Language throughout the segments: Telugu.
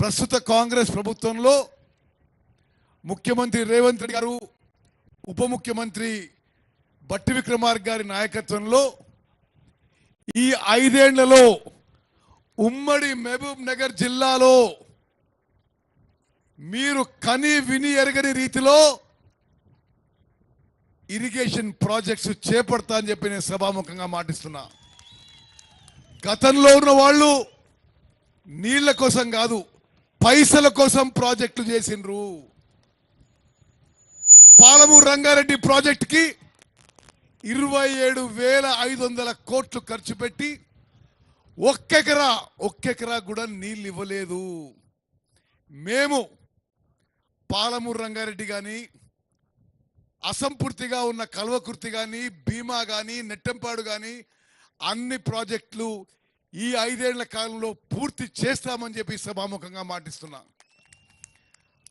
ప్రస్తుత కాంగ్రెస్ ప్రభుత్వంలో ముఖ్యమంత్రి రేవంత్ రెడ్డి గారు, ఉప ముఖ్యమంత్రి బట్టి విక్రమార్క గారి నాయకత్వంలో ఈ 5 ఏళ్లలో ఉమ్మడి మహబూబ్ నగర్ జిల్లాలో మీరు కని విని ఎరగని రీతిలో ఇరిగేషన్ ప్రాజెక్ట్స్ చేపడతా అని చెప్పి నేను సభాముఖంగా మాటిస్తున్నా. గతంలో ఉన్న వాళ్ళు నీళ్ల కోసం కాదు, పైసల కోసం ప్రాజెక్టులు చేసిండ్రు. పాలమూరు రంగారెడ్డి ప్రాజెక్టుకి 27,500 కోట్లు ఖర్చు పెట్టి ఒక్కెకరా కూడా నీళ్ళు ఇవ్వలేదు. మేము పాలమూరు రంగారెడ్డి కానీ, అసంపూర్తిగా ఉన్న కల్వకుర్తి కానీ, భీమా కానీ, నెట్టంపాడు కానీ అన్ని ప్రాజెక్టులు ఈ 5 ఏళ్ల కాలంలో పూర్తి చేస్తామని చెప్పి సభాముఖంగా మాటిస్తున్నా.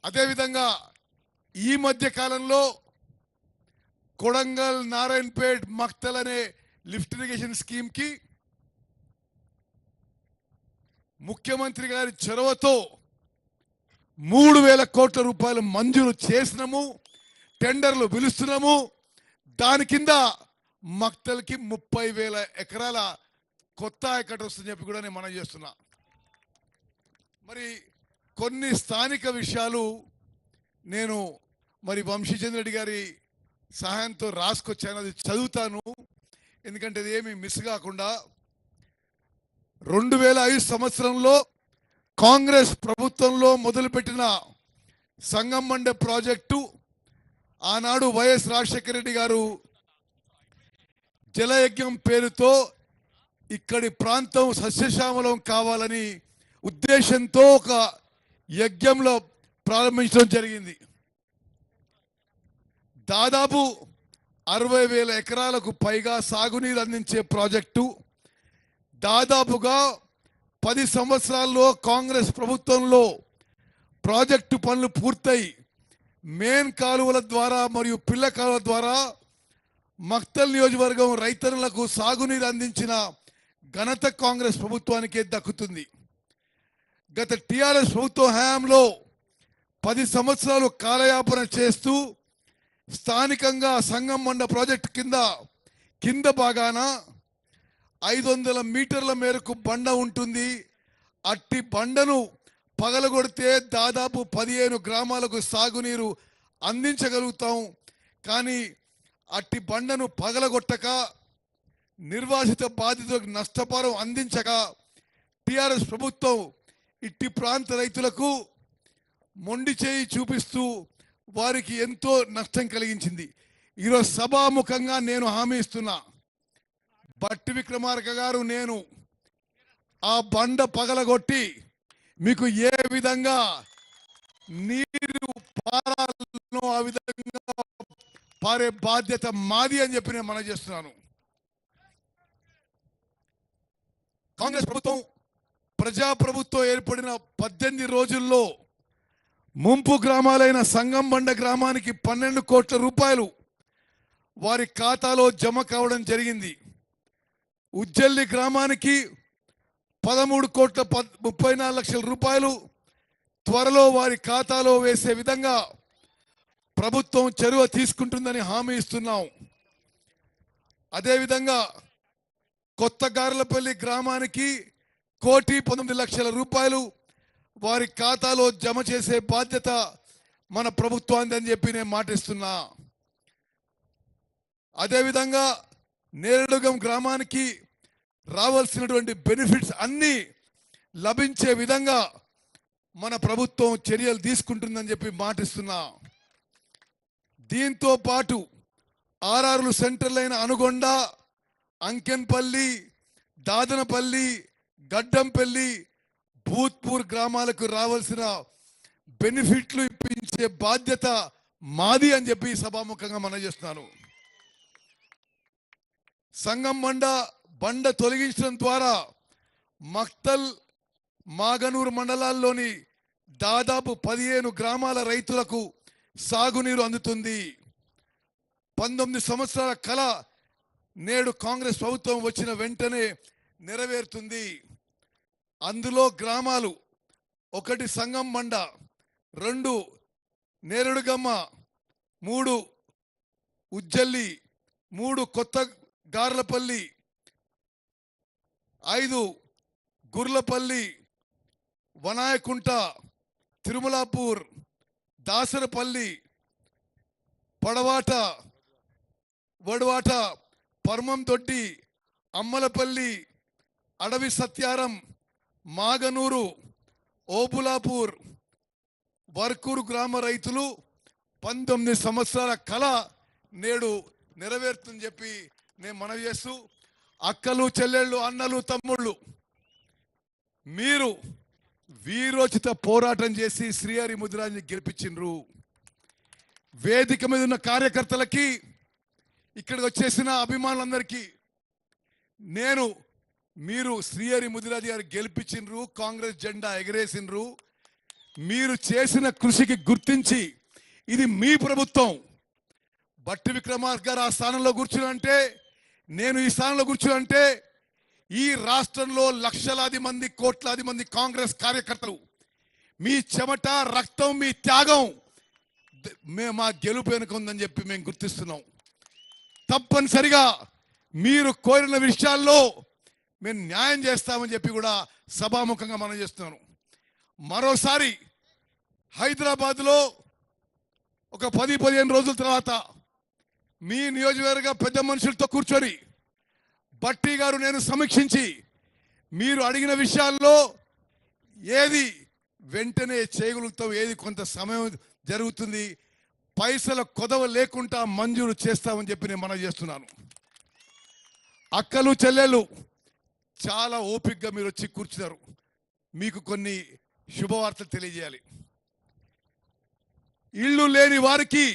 అదేవిధంగా ఈ మధ్య కాలంలో కొడంగల్, నారాయణపేట్, మక్తల్ అనే లిఫ్ట్ ఇరిగేషన్ స్కీమ్కి ముఖ్యమంత్రి గారి చొరవతో 3,000 కోట్ల రూపాయలు మంజూరు చేసినాము, టెండర్లు పిలుస్తున్నాము. దాని కింద మక్తల్కి 30,000 ఎకరాల కొత్త ఆయకట్టు వస్తుందని చెప్పి కూడా నేను మనం చేస్తున్నా. మరి కొన్ని స్థానిక విషయాలు నేను వంశీచంద్ర రెడ్డి గారి సహాయంతో రాసుకొచ్చాను, అది చదువుతాను, ఎందుకంటే అది ఏమి మిస్ కాకుండా. 2005 సంవత్సరంలో కాంగ్రెస్ ప్రభుత్వంలో మొదలుపెట్టిన సంగమండ ప్రాజెక్టు ఆనాడు వైఎస్ రాజశేఖర రెడ్డి గారు జలయజ్ఞం పేరుతో ఇక్కడి ప్రాంతం సస్యశ్యామలం కావాలని ఉద్దేశంతో ఒక యజ్ఞంలో ప్రారంభించడం జరిగింది. దాదాపు 60,000 ఎకరాలకు పైగా సాగునీరు అందించే ప్రాజెక్టు దాదాపుగా 10 సంవత్సరాల్లో కాంగ్రెస్ ప్రభుత్వంలో ప్రాజెక్టు పనులు పూర్తయి మెయిన్ కాలువల ద్వారా మరియు పిల్ల కాలువల ద్వారా మక్తల్ నియోజకవర్గం రైతన్నులకు సాగునీరు అందించిన ఘనత కాంగ్రెస్ ప్రభుత్వానికే దక్కుతుంది. గత టిఆర్ఎస్ ప్రభుత్వ హయాంలో 10 సంవత్సరాలు కాలయాపన చేస్తూ స్థానికంగా సంగమండ ప్రాజెక్టు కింద భాగాన 500 మీటర్ల మేరకు బండ ఉంటుంది. అట్టి బండను పగలగొడితే దాదాపు 15 గ్రామాలకు సాగునీరు అందించగలుగుతాం. కానీ అట్టి బండను పగలగొట్టక, నిర్వాసిత బాధితులకు నష్టపరం అందించక టిఆర్ఎస్ ప్రభుత్వం ఇట్టి ప్రాంత రైతులకు మొండి చేయి చూపిస్తూ వారికి ఎంతో నష్టం కలిగించింది. ఈరోజు సభాముఖంగా నేను హామీ ఇస్తున్నా, బట్టి విక్రమార్క గారు, నేను ఆ బండ పగలగొట్టి మీకు ఏ విధంగా నీరు పారాలో ఆ విధంగా పారే బాధ్యత మాది అని చెప్పి నేను మనం చేస్తున్నాను. కాంగ్రెస్ ప్రభుత్వం ప్రజాప్రభుత్వం ఏర్పడిన 18 రోజుల్లో ముంపు గ్రామాలైన సంగంబండ గ్రామానికి 12 కోట్ల రూపాయలు వారి ఖాతాలో జమ కావడం జరిగింది. ఉజ్జల్లి గ్రామానికి 13 కోట్ల 34 లక్షల రూపాయలు త్వరలో వారి ఖాతాలో వేసే విధంగా ప్రభుత్వం చొరవ తీసుకుంటుందని హామీ ఇస్తున్నాం. అదేవిధంగా కొత్త గార్లపల్లి గ్రామానికి 1,19,00,000 రూపాయలు వారి ఖాతాలో జమ చేసే బాధ్యత మన ప్రభుత్వాన్ని అని చెప్పి నేను మాటిస్తున్నా. అదేవిధంగా నేరడుగం గ్రామానికి రావాల్సినటువంటి బెనిఫిట్స్ అన్నీ లభించే విధంగా మన ప్రభుత్వం చర్యలు తీసుకుంటుందని చెప్పి మాటిస్తున్నా. దీంతో పాటు ఆర్ఆర్లు సెంటర్లైన అనుగొండ, అంకెన్పల్లి, దాదనపల్లి, గడ్డంపల్లి, భూత్పూర్ గ్రామాలకు రావాల్సిన బెనిఫిట్లు ఇప్పించే బాధ్యత మాది అని చెప్పి సభాముఖంగా మనం చేస్తున్నాను. సంగం బండ తొలగించడం ద్వారా మక్తల్, మాగనూరు మండలాల్లోని దాదాపు 15 గ్రామాల రైతులకు సాగునీరు అందుతుంది. 19 సంవత్సరాల కళ నేడు కాంగ్రెస్ ప్రభుత్వం వచ్చిన వెంటనే నెరవేరుతుంది. అందులో గ్రామాలు 1 సంగం బండ, 2 నేరుడుగమ్మ, 3 ఉజ్జల్లి, 3 కొత్త గార్లపల్లి, 5 గుర్లపల్లి, వనాయకుంట, తిరుమలాపూర్, దాసరపల్లి, పడవాట, వడవాట, పర్మంతొట్టి, అమ్మలపల్లి, అడవి సత్యారం, మాగనూరు, ఓబులాపూర్, వర్కూరు గ్రామ రైతులు 19 సంవత్సరాల కళ నేడు నెరవేరుతుందని చెప్పి నేను మనవి చేస్తూ, అక్కలు చెల్లెళ్ళు, అన్నలు, తమ్ముళ్ళు, మీరు వీరోచిత పోరాటం చేసి శ్రీహరి ముదిరాజుని గెలిపించిండ్రు. వేదిక మీద ఉన్న కార్యకర్తలకి, ఇక్కడికి వచ్చేసిన అభిమానులందరికీ మీరు శ్రీహరి ముదిరాజు గారు గెలిపించిండ్రు, కాంగ్రెస్ జెండా ఎగరేసిండ్రు. మీరు చేసిన కృషికి గుర్తించి ఇది మీ ప్రభుత్వం, బట్టి విక్రమార్క గారు ఆ స్థానంలో కూర్చునంటే, నేను ఈ స్థానంలో కూర్చునంటే, ఈ రాష్ట్రంలో లక్షలాది మంది, కోట్లాది మంది కాంగ్రెస్ కార్యకర్తలు మీ చెమట, రక్తం, మీ త్యాగం మా గెలుపు వెనుక ఉందని చెప్పి మేము గుర్తిస్తున్నాం. తప్పనిసరిగా మీరు కోరిన విషయాల్లో మేము న్యాయం చేస్తామని చెప్పి కూడా సభాముఖంగా మనం చేస్తున్నాను. మరోసారి హైదరాబాద్లో ఒక 10-15 రోజుల తర్వాత మీ నియోజకవర్గ పెద్ద మనుషులతో కూర్చొని బట్టి గారు నేను సమీక్షించి మీరు అడిగిన విషయాల్లో ఏది వెంటనే చేయగలుగుతాం, ఏది కొంత సమయం జరుగుతుంది, పైసల కొదవ లేకుండా మంజూరు చేస్తామని చెప్పి నేను మనవి చేస్తున్నాను. అక్కలు చెల్లెళ్ళు చాలా ఓపికగా మీరు వచ్చి కూర్చున్నారు. మీకు కొన్ని శుభవార్తలు తెలియజేయాలి. ఇళ్ళు లేని వారికి